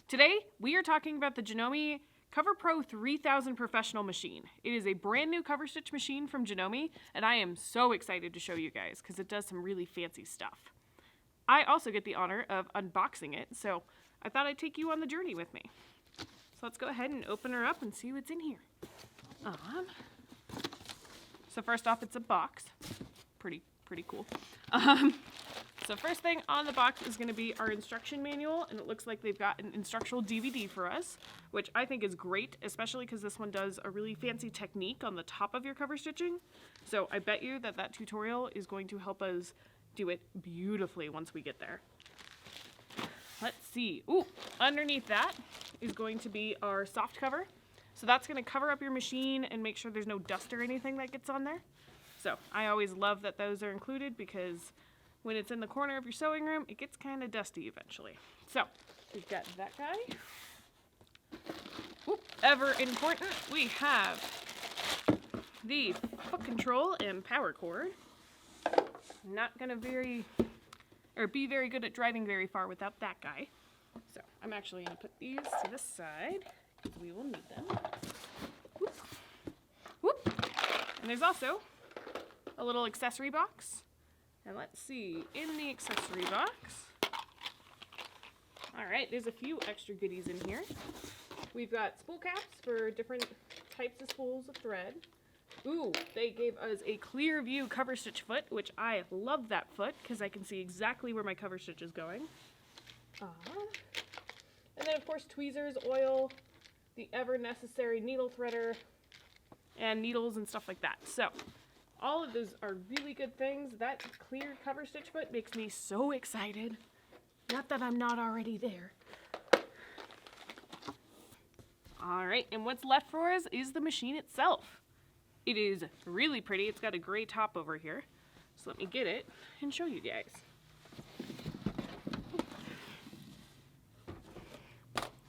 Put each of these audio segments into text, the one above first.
Today, we are talking about the Janome CoverPro 3000 professional machine. It is a brand new cover stitch machine from Janome, and I am so excited to show you guys because it does some really fancy stuff. I also get the honor of unboxing it, so I thought I'd take you on the journey with me. So let's go ahead and open her up and see what's in here. So first off, it's a box. Pretty cool. So first thing on the box is going to be our instruction manual, and it looks like they've got an instructional DVD for us, which I think is great, especially because this one does a really fancy technique on the top of your cover stitching. So I bet you that tutorial is going to help us do it beautifully once we get there. Let's see. Ooh, underneath that is going to be our soft cover. So that's going to cover up your machine and make sure there's no dust or anything that gets on there. So I always love that those are included because when it's in the corner of your sewing room, it gets kind of dusty eventually. So we've got that guy. Oop, ever important, we have the foot control and power cord. Not gonna be very good at driving very far without that guy. So I'm actually gonna put these to the side because we will need them. Whoop. Whoop. And there's also a little accessory box. And let's see, in the accessory box, all right, there's a few extra goodies in here. We've got spool caps for different types of spools of thread. Ooh, they gave us a clear view cover stitch foot, which I love that foot because I can see exactly where my cover stitch is going. And then of course tweezers, oil, the ever necessary needle threader, and needles and stuff like that. So all of those are really good things. That clear cover stitch foot makes me so excited. Not that I'm not already there. All right, and what's left for us is the machine itself. It is really pretty. It's got a gray top over here. So let me get it and show you guys.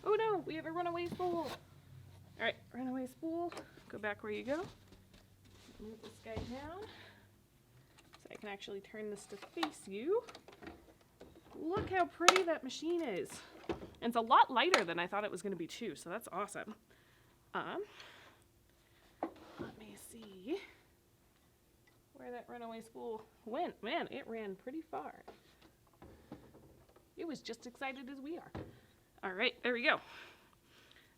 Oh no, we have a runaway spool. All right, runaway spool, go back where you go. Move this guy down so I can actually turn this to face you. Look how pretty that machine is. And it's a lot lighter than I thought it was going to be too, so that's awesome. Let me see where that runaway spool went. Man, it ran pretty far. It was just excited as we are. All right, there we go.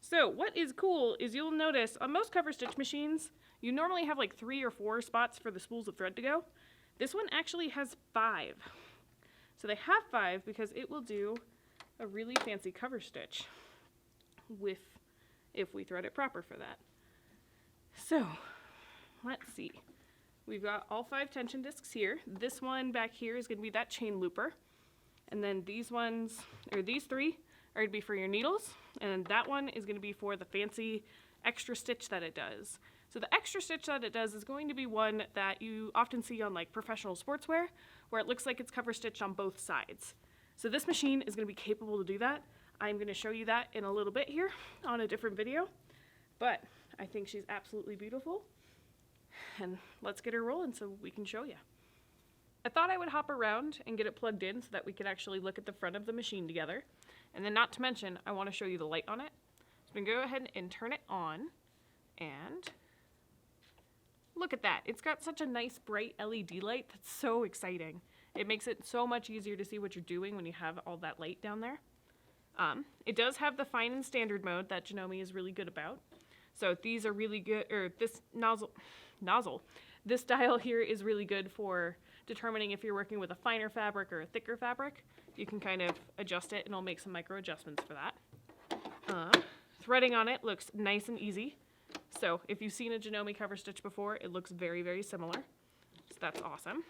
So what is cool is you'll notice on most cover stitch machines, you normally have like 3 or 4 spots for the spools of thread to go. This one actually has 5. So they have 5 because it will do a really fancy cover stitch if we thread it proper for that. So let's see. We've got all 5 tension discs here. This one back here is going to be that chain looper. And then these 3 are going to be for your needles. And that one is going to be for the fancy extra stitch that it does. So the extra stitch that it does is going to be one that you often see on like professional sportswear, where it looks like it's cover stitched on both sides. So this machine is going to be capable to do that. I'm going to show you that in a little bit here on a different video, but I think she's absolutely beautiful. And let's get her rolling so we can show you. I thought I would hop around and get it plugged in so that we could actually look at the front of the machine together. And then not to mention, I want to show you the light on it. So I'm going to go ahead and turn it on, and look at that. It's got such a nice bright LED light that's so exciting. It makes it so much easier to see what you're doing when you have all that light down there. It does have the fine and standard mode that Janome is really good about. So these are really good, or this nozzle. This dial here is really good for determining if you're working with a finer fabric or a thicker fabric. You can kind of adjust it and it'll make some micro adjustments for that. Threading on it looks nice and easy. So if you've seen a Janome cover stitch before, it looks very, very similar. So that's awesome.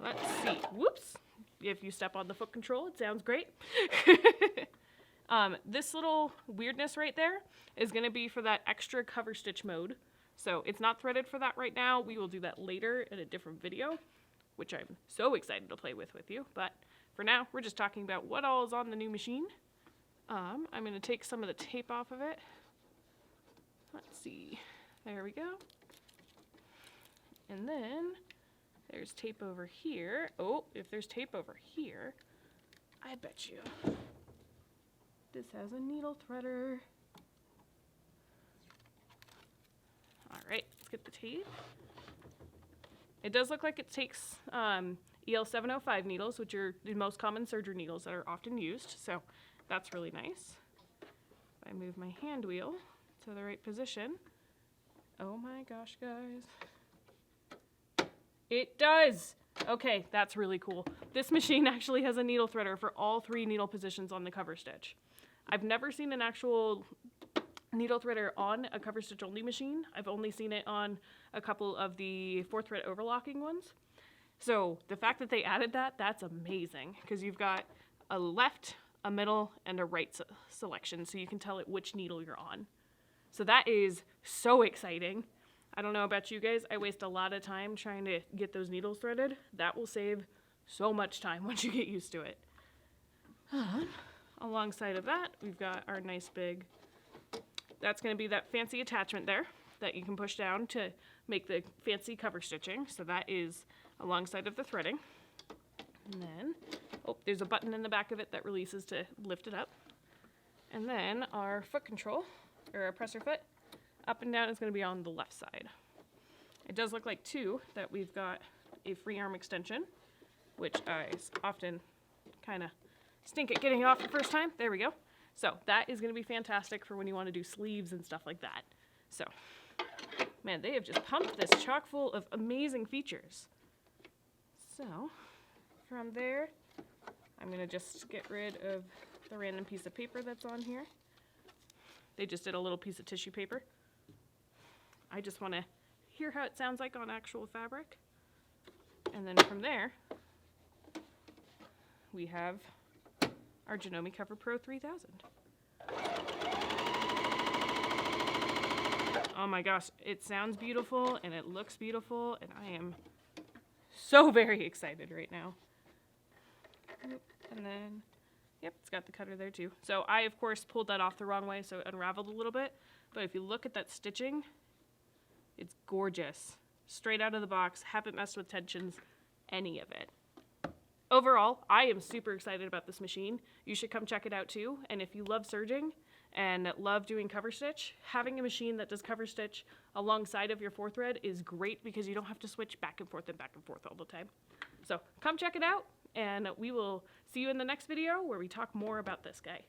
Let's see. Whoops. If you step on the foot control, it sounds great. This little weirdness right there is going to be for that extra cover stitch mode. So it's not threaded for that right now. We will do that later in a different video, which I'm so excited to play with you. But for now, we're just talking about what all is on the new machine. I'm going to take some of the tape off of it. Let's see. There we go. And then there's tape over here. Oh, if there's tape over here, I bet you This has a needle threader. All right, let's get the tape. It does look like it takes EL705 needles, which are the most common Serger needles that are often used, so that's really nice. If I move my hand wheel to the right position, oh my gosh, guys. It does! Okay, that's really cool. This machine actually has a needle threader for all 3 needle positions on the cover stitch. I've never seen an actual needle threader on a cover stitch only machine. I've only seen it on a couple of the 4 thread overlocking ones. So the fact that they added that, that's amazing, because you've got a left, a middle, and a right selection, so you can tell it which needle you're on. So that is so exciting. I don't know about you guys, I waste a lot of time trying to get those needles threaded. That will save so much time once you get used to it. Alongside of that, we've got our nice big, that's going to be that fancy attachment there that you can push down to make the fancy cover stitching. So that is alongside of the threading. And then, oh, there's a button in the back of it that releases to lift it up. And then our foot control, or our presser foot, up and down is going to be on the left side. It does look like too that we've got a free arm extension, which I often kind of stink at getting off the first time. There we go. So that is going to be fantastic for when you want to do sleeves and stuff like that. So, man, they have just pumped this chock full of amazing features. So, from there, I'm going to just get rid of the random piece of paper that's on here. They just did a little piece of tissue paper. I just want to hear how it sounds like on actual fabric. And then from there, we have our Janome CoverPro 3000. Oh my gosh, it sounds beautiful and it looks beautiful, and I am so very excited right now. And then, yep, it's got the cutter there too. So I, of course, pulled that off the wrong way, so it unraveled a little bit. But if you look at that stitching, it's gorgeous. Straight out of the box, haven't messed with tensions, any of it. Overall, I am super excited about this machine. You should come check it out too. And if you love serging and love doing cover stitch, having a machine that does cover stitch alongside of your 4 thread is great, because you don't have to switch back and forth all the time. So come check it out, and we will see you in the next video where we talk more about this guy.